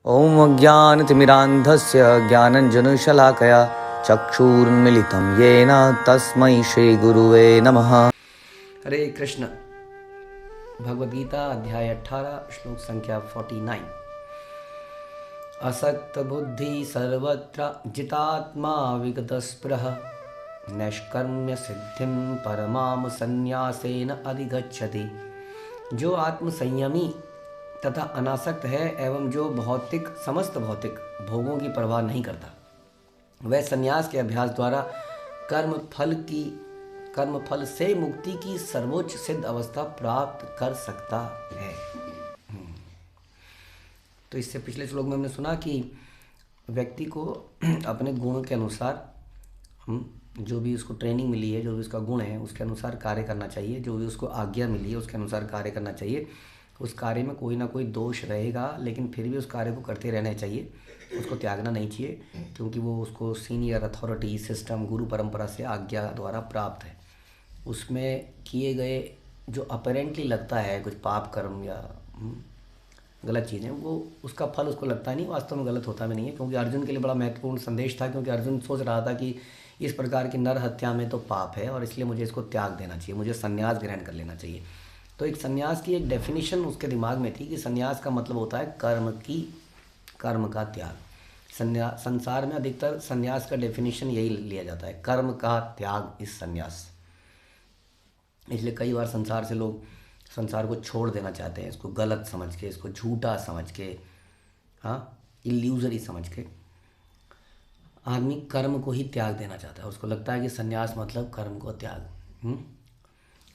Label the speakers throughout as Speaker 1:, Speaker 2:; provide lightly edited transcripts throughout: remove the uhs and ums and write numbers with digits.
Speaker 1: ॐ अज्ञानतिमिरान्धस्य ज्ञानञ्जनशलाकया चक्षुरुन्मीलितं येन तस्मै श्रीगुरुवे नमः। हरे कृष्ण। भगवद गीता अध्याय 18 श्लोक संख्या 49। असक्त बुद्धि सर्वत्र जितात्मा विगतस्पृह नैष्कर्म्य सिद्धिं परमाम संन्यासेन अधिगच्छति। जो आत्म संयमी तथा अनासक्त है एवं जो समस्त भौतिक भोगों की परवाह नहीं करता, वह संन्यास के अभ्यास द्वारा कर्म फल से मुक्ति की सर्वोच्च सिद्ध अवस्था प्राप्त कर सकता है। तो इससे पिछले श्लोक में हमने सुना कि व्यक्ति को अपने गुण के अनुसार जो भी उसको ट्रेनिंग मिली है, जो भी उसका गुण है उसके अनुसार कार्य करना चाहिए, जो भी उसको आज्ञा मिली है उसके अनुसार कार्य करना चाहिए। उस कार्य में कोई ना कोई दोष रहेगा, लेकिन फिर भी उस कार्य को करते रहना चाहिए, उसको त्यागना नहीं चाहिए, क्योंकि वो उसको सीनियर अथॉरिटी सिस्टम गुरु परंपरा से आज्ञा द्वारा प्राप्त है। उसमें किए गए जो अपेरेंटली लगता है कुछ पाप कर्म या गलत चीज़ें, वो उसका फल उसको लगता नहीं, वास्तव में गलत होता भी नहीं है। क्योंकि अर्जुन के लिए बड़ा महत्वपूर्ण संदेश था, क्योंकि अर्जुन सोच रहा था कि इस प्रकार की नर हत्या में तो पाप है और इसलिए मुझे इसको त्याग देना चाहिए, मुझे संन्यास ग्रहण कर लेना चाहिए। तो एक संन्यास की एक डेफिनेशन उसके दिमाग में थी कि संन्यास का मतलब होता है कर्म का त्याग। संसार में अधिकतर संन्यास का डेफिनेशन यही लिया जाता है, कर्म का त्याग इस संन्यास। इसलिए कई बार संसार से लोग संसार को छोड़ देना चाहते हैं, इसको गलत समझ के, इसको झूठा समझ के, इल्यूजरी समझ के आदमी कर्म को ही त्याग देना चाहता है। उसको लगता है कि संन्यास मतलब कर्म को त्याग।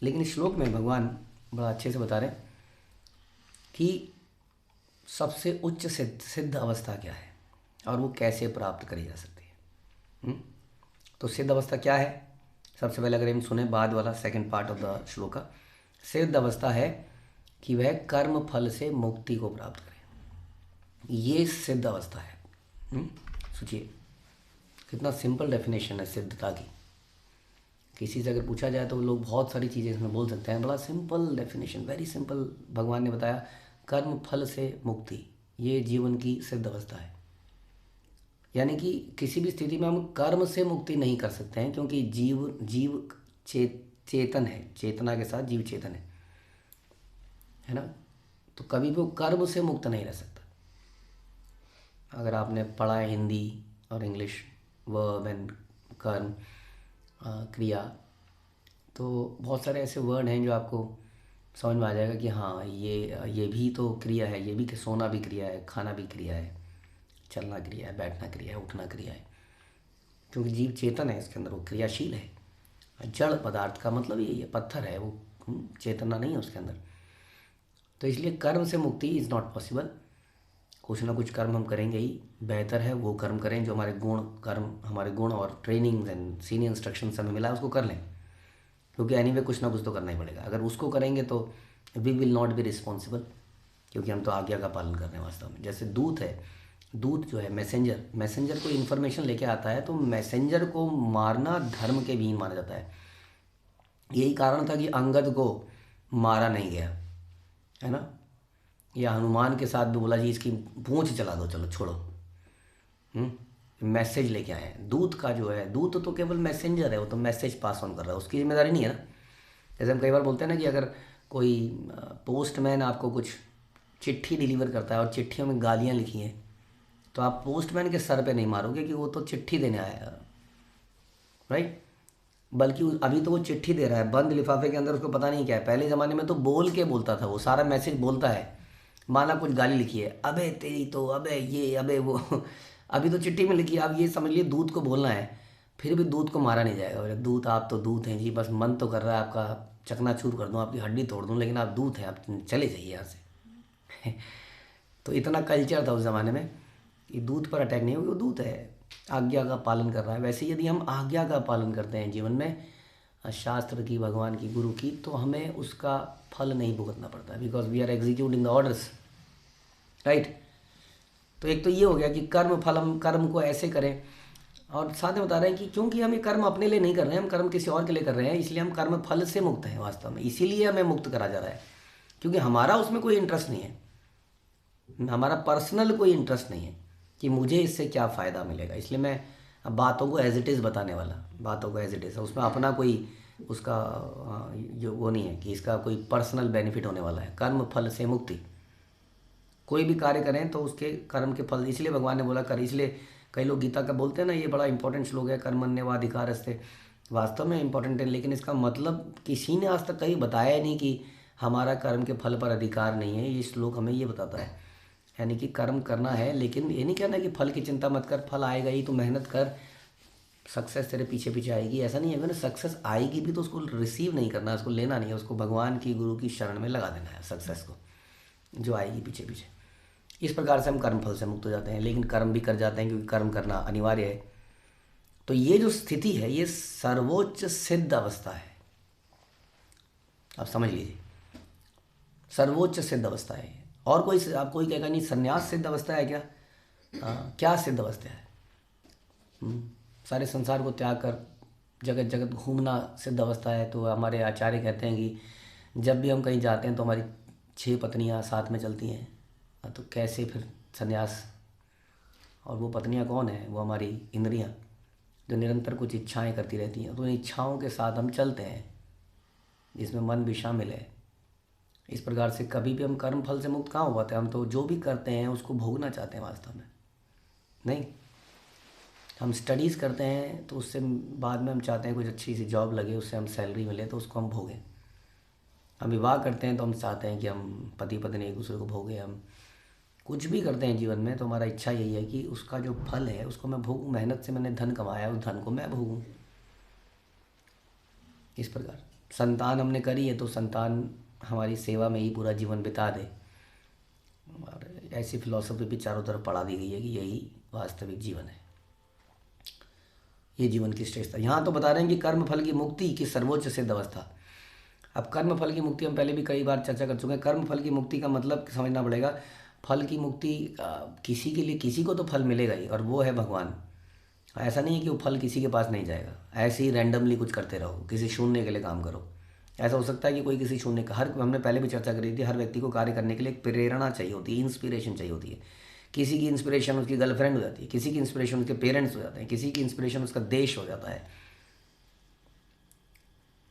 Speaker 1: लेकिन इस श्लोक में भगवान बड़ा अच्छे से बता रहे हैं कि सबसे उच्च सिद्ध अवस्था क्या है और वो कैसे प्राप्त करी जा सकती है। तो सिद्ध अवस्था क्या है? सबसे पहले अगर हम सुने बाद वाला सेकंड पार्ट ऑफ द श्लोक का, सिद्ध अवस्था है कि वह कर्म फल से मुक्ति को प्राप्त करे। ये सिद्ध अवस्था है। सोचिए कितना सिंपल डेफिनेशन है सिद्धता की। किसी से अगर पूछा जाए तो लोग बहुत सारी चीज़ें इसमें बोल सकते हैं। बड़ा सिंपल डेफिनेशन, वेरी सिंपल। भगवान ने बताया कर्म फल से मुक्ति, ये जीवन की सिद्ध अवस्था है। यानी कि किसी भी स्थिति में हम कर्म से मुक्ति नहीं कर सकते हैं, क्योंकि जीव चेतन है, चेतना के साथ जीव चेतन है ना। तो कभी भी वो कर्म से मुक्त नहीं रह सकता। अगर आपने पढ़ा है हिंदी और इंग्लिश, वर्ब एंड कर्म, क्रिया, तो बहुत सारे ऐसे वर्ड हैं जो आपको समझ में आ जाएगा कि हाँ ये भी तो क्रिया है, ये भी कि सोना भी क्रिया है, खाना भी क्रिया है, चलना क्रिया है, बैठना क्रिया है, उठना क्रिया है। क्योंकि जीव चेतन है, इसके अंदर वो क्रियाशील है। जड़ पदार्थ का मतलब यही है, पत्थर है वो, चेतना नहीं है उसके अंदर। तो इसलिए कर्म से मुक्ति इज़ नॉट पॉसिबल। कुछ ना कुछ कर्म हम करेंगे ही, बेहतर है वो कर्म करें जो हमारे गुण और ट्रेनिंग एंड सीनियर इंस्ट्रक्शन हमें मिला है उसको कर लें, क्योंकि एनीवे कुछ ना कुछ तो करना ही पड़ेगा। अगर उसको करेंगे तो we will not be responsible, क्योंकि हम तो आज्ञा का पालन कर रहे हैं वास्तव में। जैसे दूत है, दूत जो है मैसेंजर को इन्फॉर्मेशन लेके आता है, तो मैसेंजर को मारना धर्म के विहीन माना जाता है। यही कारण था कि अंगद को मारा नहीं गया, है ना। या हनुमान के साथ भी बोला जी इसकी पूंछ चला दो, चलो छोड़ो। मैसेज लेके आए हैं। दूत का जो है, दूत तो केवल मैसेंजर है, वो तो मैसेज पास ऑन कर रहा है, उसकी जिम्मेदारी नहीं है ना। जैसे हम कई बार बोलते हैं ना कि अगर कोई पोस्टमैन आपको कुछ चिट्ठी डिलीवर करता है और चिट्ठियों में गालियाँ लिखी हैं, तो आप पोस्टमैन के सर पे नहीं मारोगे कि वो तो चिट्ठी देने आया है, राइट। बल्कि अभी तो वो चिट्ठी दे रहा है बंद लिफाफे के अंदर, उसको पता नहीं क्या है। पहले ज़माने में तो बोल के बोलता था, वो सारा मैसेज बोलता है। माना कुछ गाली लिखी है, अबे तेरी तो, अबे ये, अबे वो अभी तो चिट्ठी में लिखी है। अब ये समझ लिए दूत को बोलना है, फिर भी दूत को मारा नहीं जाएगा। बोले दूत, आप तो दूत हैं जी, बस मन तो कर रहा है आपका चकनाचूर कर दूं, आपकी हड्डी तोड़ दूं, लेकिन आप दूत हैं, आप चले जाइए यहाँ से। तो इतना कल्चर था उस ज़माने में कि दूत पर अटैक नहीं होगी, वो दूत है, आज्ञा का पालन कर रहा है। वैसे यदि हम आज्ञा का पालन करते हैं जीवन में, शास्त्र की, भगवान की, गुरु की, तो हमें उसका फल नहीं भुगतना पड़ता, because we are executing the orders, right. तो एक तो ये हो गया कि कर्म फल, हम कर्म को ऐसे करें। और साथ में बता रहे हैं कि क्योंकि हम ये कर्म अपने लिए नहीं कर रहे हैं, हम कर्म किसी और के लिए कर रहे हैं, इसलिए हम कर्म फल से मुक्त हैं वास्तव में। इसीलिए हमें मुक्त करा जा रहा है, क्योंकि हमारा उसमें कोई इंटरेस्ट नहीं है। हमारा पर्सनल कोई इंटरेस्ट नहीं है कि मुझे इससे क्या फ़ायदा मिलेगा। इसलिए मैं अब बातों को एज इट इज़ बताने वाला, बातों को एज इट इज़, उसमें अपना कोई उसका जो वो नहीं है कि इसका कोई पर्सनल बेनिफिट होने वाला है। कर्म फल से मुक्ति, कोई भी कार्य करें तो उसके कर्म के फल, इसलिए भगवान ने बोला कर। इसलिए कई लोग गीता का बोलते हैं ना, ये बड़ा इंपॉर्टेंट श्लोक है, कर्मण्येवाधिकारस्ते, वास्तव में इंपॉर्टेंट है, लेकिन इसका मतलब किसी ने आज तक कहीं बताया ही नहीं कि हमारा कर्म के फल पर अधिकार नहीं है। ये श्लोक हमें ये बताता है, यानी कि कर्म करना है, लेकिन ये नहीं कहना कि फल की चिंता मत कर, फल आएगा ही, तो मेहनत कर, सक्सेस तेरे पीछे पीछे आएगी, ऐसा नहीं है। अगर सक्सेस आएगी भी तो उसको रिसीव नहीं करना, उसको लेना नहीं है, उसको भगवान की गुरु की शरण में लगा देना है सक्सेस को, जो आएगी पीछे पीछे। इस प्रकार से हम कर्म फल से मुक्त हो जाते हैं, लेकिन कर्म भी कर जाते हैं क्योंकि कर्म करना अनिवार्य है। तो ये जो स्थिति है ये सर्वोच्च सिद्ध अवस्था है, आप समझ लीजिए, सर्वोच्च सिद्ध अवस्था है। और कोई आप कोई कहेगा नहीं संन्यास सिद्ध अवस्था है क्या? क्या सिद्ध अवस्था है? सारे संसार को त्याग कर जगत जगत घूमना सिद्ध अवस्था है। तो हमारे आचार्य कहते हैं कि जब भी हम कहीं जाते हैं तो हमारी 6 पत्नियां साथ में चलती हैं, तो कैसे फिर संन्यास? और वो पत्नियां कौन है? वो हमारी इंद्रियां, जो निरंतर कुछ इच्छाएं करती रहती हैं। तो उन इच्छाओं के साथ हम चलते हैं जिसमें मन भी शामिल है। इस प्रकार से कभी भी हम कर्म फल से मुक्त कहाँ हुआ थे? हम तो जो भी करते हैं उसको भोगना चाहते हैं, वास्तव में नहीं। हम स्टडीज़ करते हैं तो उससे बाद में हम चाहते हैं कुछ अच्छी सी जॉब लगे, उससे हम सैलरी मिले तो उसको हम भोगें। हम विवाह करते हैं तो हम चाहते हैं कि हम पति पत्नी एक दूसरे को भोगें। हम कुछ भी करते हैं जीवन में तो हमारा इच्छा यही है कि उसका जो फल है उसको मैं भोगूं। मेहनत से मैंने धन कमाया, उस धन को मैं भोगूं। इस प्रकार संतान हमने करी है तो संतान हमारी सेवा में ही पूरा जीवन बिता दे। और ऐसी फिलॉसफी भी चारों तरफ पढ़ा दी गई है कि यही वास्तविक जीवन है, ये जीवन की श्रेष्ठता। यहाँ तो बता रहे हैं कि कर्म फल की मुक्ति की सर्वोच्च सिद्ध अवस्था। अब कर्म फल की मुक्ति हम पहले भी कई बार चर्चा कर चुके हैं। कर्म फल की मुक्ति का मतलब समझना पड़ेगा। फल की मुक्ति किसी के लिए, किसी को तो फल मिलेगा ही, और वो है भगवान। ऐसा नहीं है कि वो फल किसी के पास नहीं जाएगा। ऐसे ही रैंडमली कुछ करते रहो, किसी शून्य के लिए काम करो। ऐसा हो सकता है कि कोई किसी शून्य का, हर हमने पहले भी चर्चा करी थी, हर व्यक्ति को कार्य करने के लिए एक प्रेरणा चाहिए होती है, इंस्पिरेशन चाहिए होती है। किसी की इंस्पिरेशन उसकी गर्लफ्रेंड हो जाती है, किसी की इंस्पिरेशन उसके पेरेंट्स हो जाते हैं, किसी की इंस्पिरेशन उसका देश हो जाता है।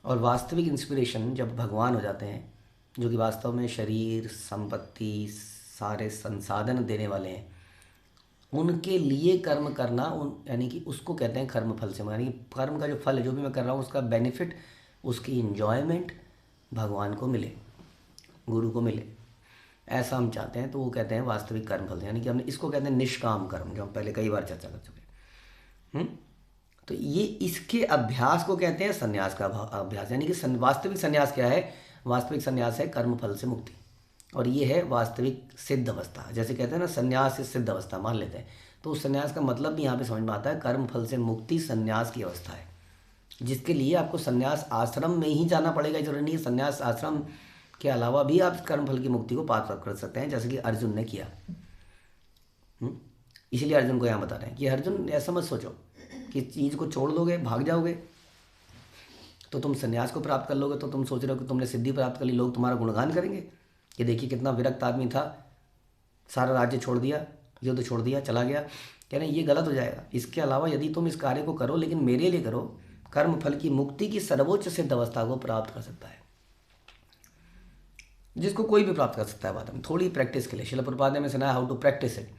Speaker 1: और वास्तविक इंस्पिरेशन जब भगवान हो जाते हैं, जो कि वास्तव में शरीर, संपत्ति, सारे संसाधन देने वाले हैं, उनके लिए कर्म करना, यानी कि उसको कहते हैं कर्म फल से। यानी कि कर्म का जो फल है, जो भी मैं कर रहा हूँ, उसका बेनिफिट, उसकी इन्जॉयमेंट भगवान को मिले, गुरु को मिले, ऐसा हम चाहते हैं। तो वो कहते हैं वास्तविक कर्म फल। यानी कि हमने इसको कहते हैं निष्काम कर्म, जो हम पहले कई बार चर्चा कर चुके हैं। तो ये इसके अभ्यास को कहते हैं संन्यास का अभ्यास। यानी कि वास्तविक संन्यास क्या है? वास्तविक संन्यास है कर्म फल से मुक्ति, और ये है वास्तविक सिद्ध अवस्था। जैसे कहते हैं ना संन्यास से सिद्ध अवस्था मान लेते हैं, तो उस संन्यास का मतलब भी यहाँ पे समझ में आता है। कर्म फल से मुक्ति संन्यास की अवस्था है, जिसके लिए आपको संन्यास आश्रम में ही जाना पड़ेगा। जरूरी नहीं है, संन्यास आश्रम के अलावा भी आप कर्म फल की मुक्ति को प्राप्त कर सकते हैं, जैसे कि अर्जुन ने किया। इसलिए अर्जुन को यहाँ बता रहे हैं कि अर्जुन ऐसा मत सोचो कि चीज़ को छोड़ दोगे, भाग जाओगे तो तुम संन्यास को प्राप्त कर लोगे, तो तुम सोच रहे हो कि तुमने सिद्धि प्राप्त कर ली, लोग तुम्हारा गुणगान करेंगे कि देखिए कितना विरक्त आदमी था, सारा राज्य छोड़ दिया, युद्ध छोड़ दिया, चला गया। कह रहे हैं ये गलत हो जाएगा। इसके अलावा यदि तुम इस कार्य को करो, लेकिन मेरे लिए करो, कर्म फल की मुक्ति की सर्वोच्च सिद्ध अवस्था को प्राप्त कर सकता है, जिसको कोई भी प्राप्त कर सकता है। बात में थोड़ी प्रैक्टिस के लिए, शिला प्रभुपाद ने हमें सुनाया हाउ टू प्रैक्टिस इट,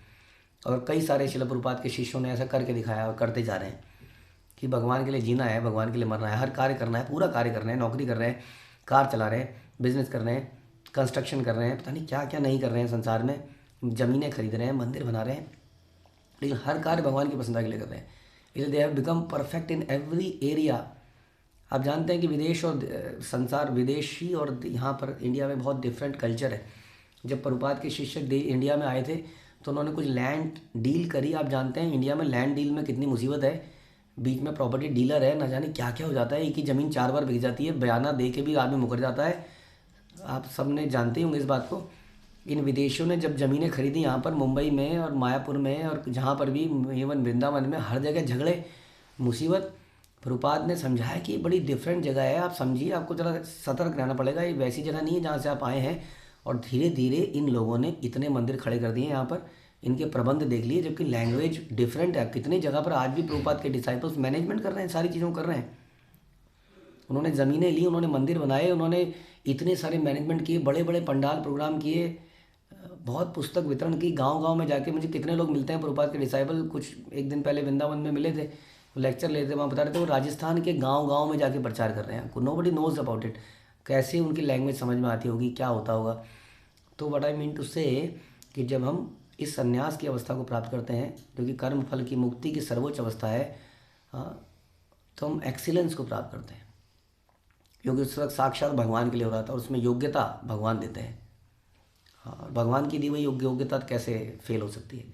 Speaker 1: और कई सारे शिला प्रभुपाद के शिष्यों ने ऐसा करके दिखाया और करते जा रहे हैं कि भगवान के लिए जीना है, भगवान के लिए मरना है, हर कार्य करना है, पूरा कार्य कर रहे हैं, नौकरी कर रहे हैं, कार चला रहे हैं, बिजनेस कर रहे हैं, कंस्ट्रक्शन कर रहे हैं, पता नहीं क्या क्या नहीं कर रहे हैं संसार में, ज़मीनें खरीद रहे हैं, मंदिर बना रहे हैं, लेकिन हर कार्य भगवान की प्रसन्नता के लिए कर रहे हैं। इसलिए they have become perfect in every area. आप जानते हैं कि विदेश और संसार, विदेशी और यहाँ पर इंडिया में बहुत डिफरेंट कल्चर है। जब प्रभुपाद के शिष्य इंडिया में आए थे तो उन्होंने कुछ लैंड डील करी। आप जानते हैं इंडिया में लैंड डील में कितनी मुसीबत है, बीच में प्रॉपर्टी डीलर है, ना जाने क्या क्या हो जाता है, एक ही ज़मीन 4 बार बिक जाती है, बयाना दे के भी आदमी मुकर जाता है। आप सब ने जानते ही होंगे इस बात को। इन विदेशियों ने जब ज़मीनें खरीदी यहाँ पर मुंबई में और मायापुर में और जहाँ पर भी, इवन वृंदावन में, हर जगह झगड़े, मुसीबत। प्रभुपाद ने समझाया कि बड़ी डिफरेंट जगह है, आप समझिए, आपको ज़रा सतर्क रहना पड़ेगा, ये वैसी जगह नहीं है जहाँ से आप आए हैं। और धीरे धीरे इन लोगों ने इतने मंदिर खड़े कर दिए यहाँ पर, इनके प्रबंध देख लिए, जबकि लैंग्वेज डिफरेंट है। कितनी जगह पर आज भी प्रभुपाद के डिसाइपल्स मैनेजमेंट कर रहे हैं, सारी चीज़ों को कर रहे हैं। उन्होंने ज़मीनें ली, उन्होंने मंदिर बनाए, उन्होंने इतने सारे मैनेजमेंट किए, बड़े बड़े पंडाल प्रोग्राम किए, बहुत पुस्तक वितरण की, गांव-गांव में जाके मुझे कितने लोग मिलते हैं प्रभुपाद के डिसाइपल। कुछ एक दिन पहले वृंदावन में मिले थे, लेक्चर लेते थे, वहाँ बता रहे थे वो राजस्थान के गांव-गांव में जाके प्रचार कर रहे हैं। Nobody knows about it. कैसे उनकी लैंग्वेज समझ में आती होगी, क्या होता होगा। तो व्हाट आई मीन टू से कि जब हम इस संन्यास की अवस्था को प्राप्त करते हैं, जो कि कर्म फल की मुक्ति की सर्वोच्च अवस्था है, तो हम एक्सीलेंस को प्राप्त करते हैं, क्योंकि उस वक्त साक्षात भगवान के लिए हो रहा था, और उसमें योग्यता भगवान देते हैं। हाँ, भगवान की दी हुई योग्यता कैसे फेल हो सकती है।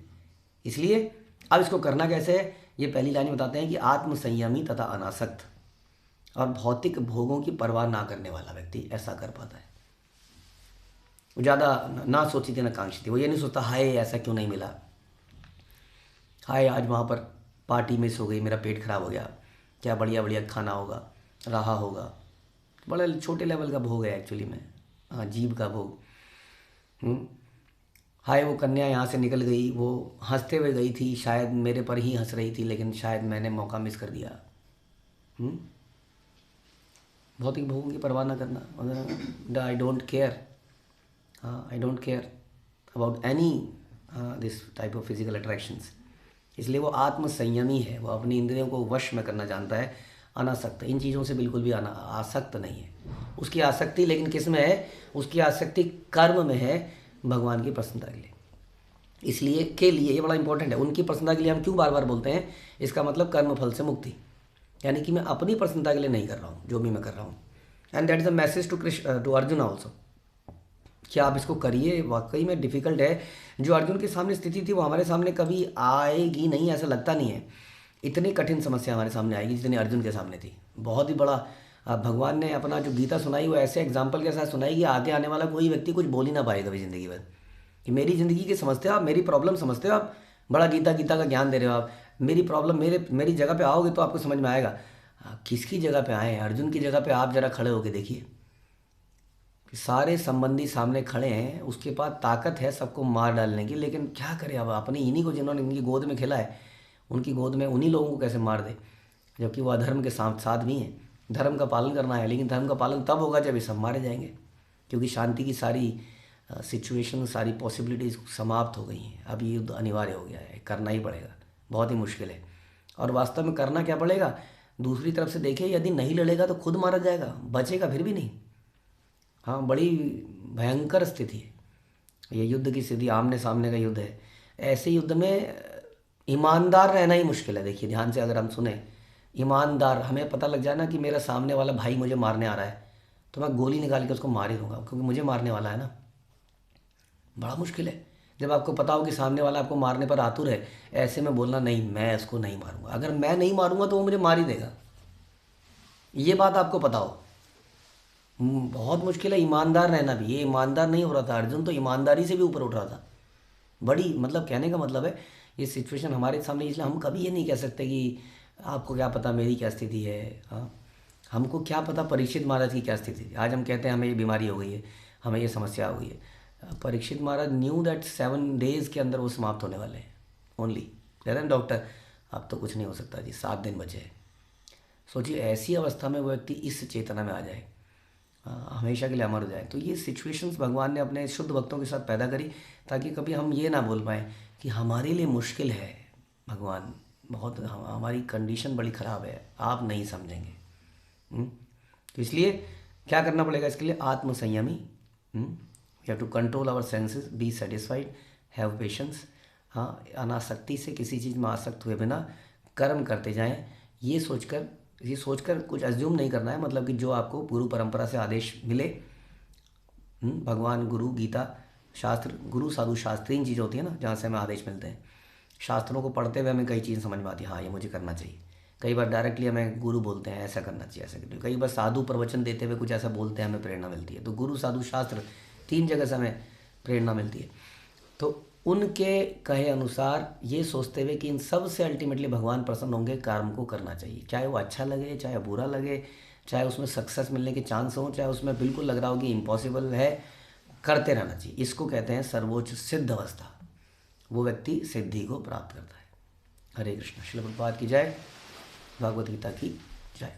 Speaker 1: इसलिए अब इसको करना कैसे है, ये पहली लाइन बताते हैं कि आत्मसंयमी तथा अनासक्त और भौतिक भोगों की परवाह ना करने वाला व्यक्ति ऐसा कर पाता है। वो ज़्यादा ना सोची थी ना कांक्षी थी। वो ये नहीं सोचता हाय ऐसा क्यों नहीं मिला, हाय आज वहाँ पर पार्टी मिस हो गई, मेरा पेट खराब हो गया, क्या बढ़िया बढ़िया खाना होगा रहा होगा। बड़ा छोटे लेवल का भोग है एक्चुअली में, हाँ, जीव का भोग। हाय वो कन्या यहाँ से निकल गई, वो हंसते हुए गई थी, शायद मेरे पर ही हंस रही थी, लेकिन शायद मैंने मौका मिस कर दिया। भौतिक भोगों की परवाह ना करना, I don't care, I don't care about any this type of physical attractions. इसलिए वो आत्मसंयमी है, वो अपनी इंद्रियों को वश में करना जानता है, अनासक्त, इन चीज़ों से बिल्कुल भी आसक्त नहीं है। उसकी आसक्ति लेकिन किस में है, उसकी आसक्ति कर्म में है, भगवान की प्रसन्नता के लिए। इसलिए के लिए ये बड़ा इंपॉर्टेंट है। उनकी प्रसन्नता के लिए हम क्यों बार बार बोलते हैं, इसका मतलब कर्म फल से मुक्ति, यानी कि मैं अपनी प्रसन्नता के लिए नहीं कर रहा हूँ जो भी मैं कर रहा हूँ। And that is a message to Arjun also, कि आप इसको करिए। वाकई में डिफ़िकल्ट है। जो अर्जुन के सामने स्थिति थी वो हमारे सामने कभी आएगी नहीं, ऐसा लगता नहीं है। इतनी कठिन समस्या हमारे सामने आएगी जितनी अर्जुन के सामने थी। बहुत ही बड़ा भगवान ने अपना जो गीता सुनाई वो ऐसे एग्जाम्पल के साथ सुनाई कि आगे आने वाला कोई व्यक्ति कुछ बोल ही ना पाए कभी ज़िंदगी भर, कि मेरी ज़िंदगी के समझते हो आप, मेरी प्रॉब्लम समझते हो आप, बड़ा गीता का ज्ञान दे रहे हो आप, मेरी प्रॉब्लम मेरी जगह पे आओगे तो आपको समझ में आएगा। किसकी जगह पे आए, अर्जुन की जगह पे आप ज़रा खड़े होके देखिए, सारे संबंधी सामने खड़े हैं, उसके पास ताकत है सबको मार डालने की, लेकिन क्या करे अब, अपनी इन्हीं को जिन्होंने इनकी गोद में खेला है, उनकी गोद में उन्हीं लोगों को कैसे मार दे, जबकि वो अधर्म के साथ साथ भी हैं। धर्म का पालन करना है, लेकिन धर्म का पालन तब होगा जब ये सब मारे जाएंगे, क्योंकि शांति की सारी सिचुएशन, सारी पॉसिबिलिटीज़ समाप्त हो गई हैं। अब ये युद्ध अनिवार्य हो गया है, करना ही पड़ेगा, बहुत ही मुश्किल है। और वास्तव में करना क्या पड़ेगा, दूसरी तरफ से देखें, यदि नहीं लड़ेगा तो खुद मारा जाएगा, बचेगा फिर भी नहीं। हाँ, बड़ी भयंकर स्थिति है ये युद्ध की स्थिति, आमने सामने का युद्ध है। ऐसे युद्ध में ईमानदार रहना ही मुश्किल है। देखिए ध्यान से, अगर हम सुने, ईमानदार, हमें पता लग जाए ना कि मेरा सामने वाला भाई मुझे मारने आ रहा है, तो मैं गोली निकाल के उसको मार ही दूंगा, क्योंकि मुझे मारने वाला है ना। बड़ा मुश्किल है जब आपको पता हो कि सामने वाला आपको मारने पर आतुर है, ऐसे में बोलना नहीं मैं इसको नहीं मारूंगा। अगर मैं नहीं मारूंगा तो वो मुझे मार ही देगा, ये बात आपको पता हो। बहुत मुश्किल है ईमानदार रहना भी। ये ईमानदार नहीं हो रहा था, अर्जुन तो ईमानदारी से भी ऊपर उठ रहा था। बड़ी, मतलब कहने का मतलब है ये सिचुएशन हमारे सामने, इसलिए हम कभी ये नहीं कह सकते कि आपको क्या पता मेरी क्या स्थिति है। हाँ, हमको क्या पता परीक्षित महाराज की क्या स्थिति थी। आज हम कहते हैं हमें ये बीमारी हो गई है, हमें ये समस्या हो गई है। परीक्षित महाराज न्यू दैट 7 डेज़ के अंदर वो समाप्त होने वाले हैं ओनली। कहते हैं डॉक्टर अब तो कुछ नहीं हो सकता जी, 7 दिन बचे हैं। सोचिए ऐसी अवस्था में वो व्यक्ति इस चेतना में आ जाए, हमेशा के लिए अमर हो जाए। तो ये सिचुएशंस भगवान ने अपने शुद्ध भक्तों के साथ पैदा करी, ताकि कभी हम ये ना बोल पाएँ कि हमारे लिए मुश्किल है भगवान, बहुत हमारी कंडीशन बड़ी ख़राब है, आप नहीं समझेंगे। तो इसलिए क्या करना पड़ेगा इसके लिए, आत्मसंयमी, we have to control our senses, be satisfied, have patience. हाँ, अनासक्ति से, किसी चीज़ में आसक्त हुए बिना कर्म करते जाएं। ये सोचकर कुछ अज्यूम नहीं करना है, मतलब कि जो आपको गुरु परंपरा से आदेश मिले, भगवान, गुरु, गीता, शास्त्र, गुरु, साधु, शास्त्र, इन चीज़ होती है ना जहाँ से हमें आदेश मिलते हैं। शास्त्रों को पढ़ते हुए हमें कई चीज़ें समझ में आती है, हाँ ये मुझे करना चाहिए। कई बार डायरेक्टली हमें गुरु बोलते हैं ऐसा करना चाहिए, ऐसा करिए। कई बार साधु प्रवचन देते हुए कुछ ऐसा बोलते हैं, हमें प्रेरणा मिलती है। तो गुरु, साधु, शास्त्र, 3 जगह से हमें प्रेरणा मिलती है। तो उनके कहे अनुसार ये सोचते हुए कि इन सब से अल्टीमेटली भगवान प्रसन्न होंगे, कर्म को करना चाहिए, चाहे वो अच्छा लगे, चाहे बुरा लगे, चाहे उसमें सक्सेस मिलने के चांस हो, चाहे उसमें बिल्कुल लग रहा हो कि इम्पॉसिबल है, करते रहना चाहिए। इसको कहते हैं सर्वोच्च सिद्ध अवस्था। वो व्यक्ति सिद्धि को प्राप्त करता है। हरे कृष्ण। श्रील प्रभुपाद की जय। भगवद गीता की जय।